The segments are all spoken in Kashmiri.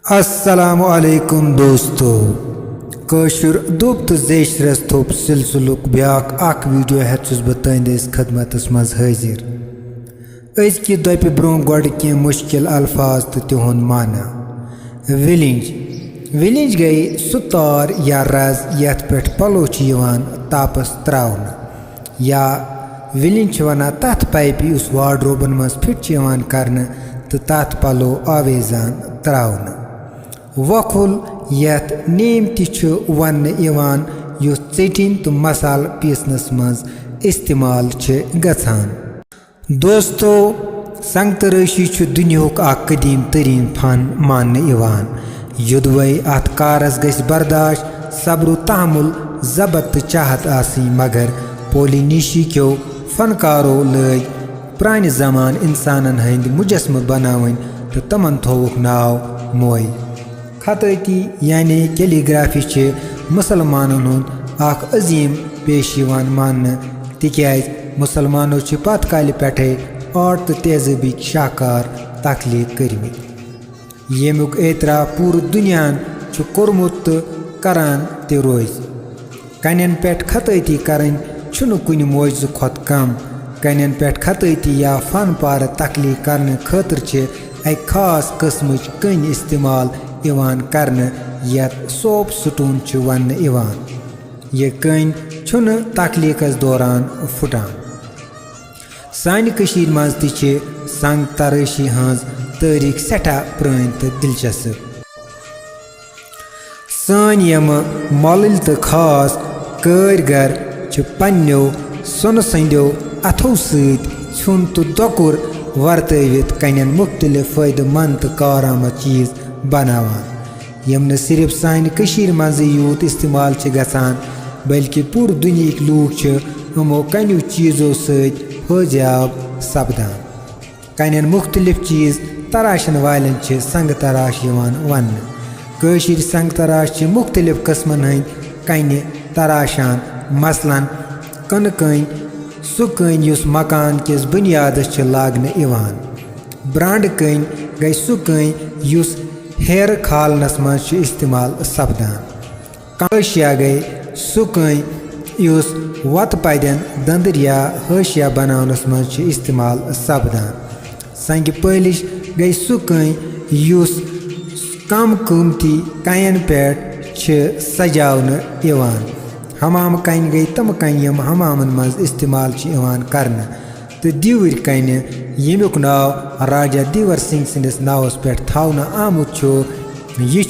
अस्सलामु अलैकुम दोस्तों कशुर दुब तो जेशरस थोप सिलसिलुक ब्याक अख वीडियो हेचुस बह तुंदिस खदमतस मज हाजिर। अजकि दपि ब्रोह गोड़ की मुश्किल अल्फाज तो तिहुंद माना। विलिंज गई सु तार या रज यथ पे पलो तापस त्रावन, या विलिंज वना तथ पाइपि उस वार्ड्रोबन मज फिट करने तो तथ पलो आवेजान त्रावन। वखुल यथ नीम वन युस चटिन तो मसाल पीसनस मज इस्तेमाल गछान। दोस्तों संग तराशी दुनियाहुक अख कदीम तरीन फन मानने युदवै अत कारस गस बर्दाश्त सब्र तहमुल जबत तो चाहत आसी, मगर पोलिनीशी क्यों फनकारो लग प्रान जमान इंसानन हंद मुजस्म बनावन तो तमन थोवुक नाव मोय। खतती यानी कैलीग्राफी मुसलमानन हुंद अख अजीम पेश मानने, तिक्याज मुसलमानों पत काल पे आर्ट तो तहजीबी शाहकार तख्लीक कर्मित, येमुक एतरा पूर दुनियान कोर्मुत तो करान ते रोज। कन्यन पे खतती करन कुन मोजू खत कम, कन्यन पे खतती या फन पार तख्लीक करने खतर एक खास कस्म कन इस्तेमाल करने यत सोप स्टून वन। यह कन तख्लीकस दौरान फुटान। सान कशीर मज ति संग तराशी हज तारीख सठा प्रान तो दिलचस्प। सान यम मल तो खास कारीगर पन्नो सुन संदो अथो सुन तो दकुर वर्तवित कन्यन मुख्तलिफ फ़ायदेमंद तो कारआमद चीज़ बनावान, यम न सिर्फ सान कशीर मज यूत इस्तेमाल गछान बल्कि पूर दुनियाक लूक यमो कन्यु चीज़ों सत फैजाब सपदान। कन्यन मुख्तलिफ चीज़ तराशन वालन संग तराश वन। कशीर संग तराश मुख्तलिफ कस्मन हंद कन्य तराशान, मसलन कन कन सु कन युस मकान किस बुनियादस लागने ब्रांड कन गई सु कन युस हेर खालनस मज इस्तेमाल सपदान। काशिया गई सु कन युस वत पदन दंदर या हाशिया बनावनस मज इस्तेमाल सपदान। संग पलिश गई सु कन युस कम कीमती कन पे सजावन। हमाम कन गई तम कन यम हमामन मज इस्तेमाल करने, तो दीवर कन यमुक नाव राजा दीवर सिंह सिंदिस नावस पे थवना आमुत यह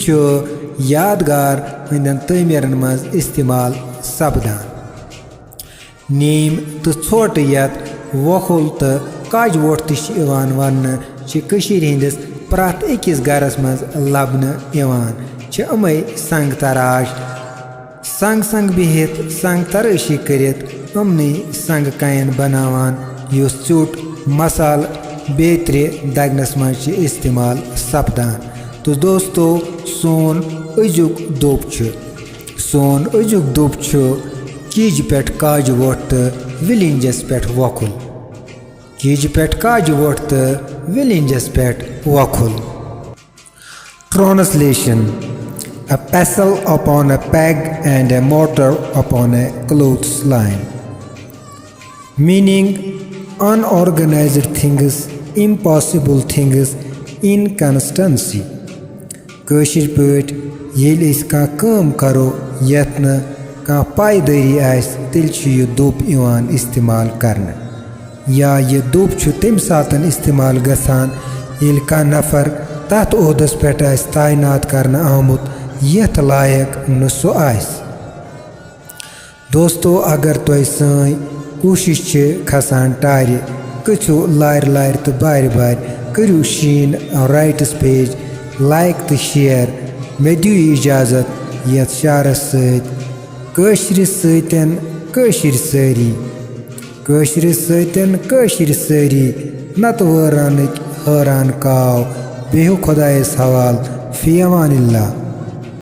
यादगार हंदन तमीरन मज इस्तेमाल सपदान। नीम तो छोट यत वखुल तो काजवोट वन हंदिस प्रत अकिस गरस मज लबन अमे संग तराश संग संग बिहित संग तराशी करित अमनी संग कन बनावान युस चुट मसाल बेतरे दगनस मज इस्तेमाल सपदान। तो दोस्तों सोन अजुक दुब कीज पे काजवोट तो विलिंजस पे वखुल, कीज पे काजवोट तो विलिंजस पे वखुल। ट्रांसलेशन: A pestle upon a peg and a mortar upon a clothesline. Meaning unorganized things, impossible things, inconstancy. Kashir पट येल इस का काम करो यत्न का पायदारी आस तिल यह दुब इवान इस्तेमाल करने, या यह दुब तम सातन इस्तेमाल गसान येल का नफर तथ ओहदस पे तैनात करने आमुत यथ लायक न सो आस। दोस्तों अगर तुम सान कोशिश खसान टार कचो लार लार तो बार बार करू शीन राइट्स पेज लाइक तो शेयर। मे दियो इजाजत यथ शारस सशिर सारी नत वरान हैरान काव। बेहू खुदायस हवाल। फी अमानिल्लाह।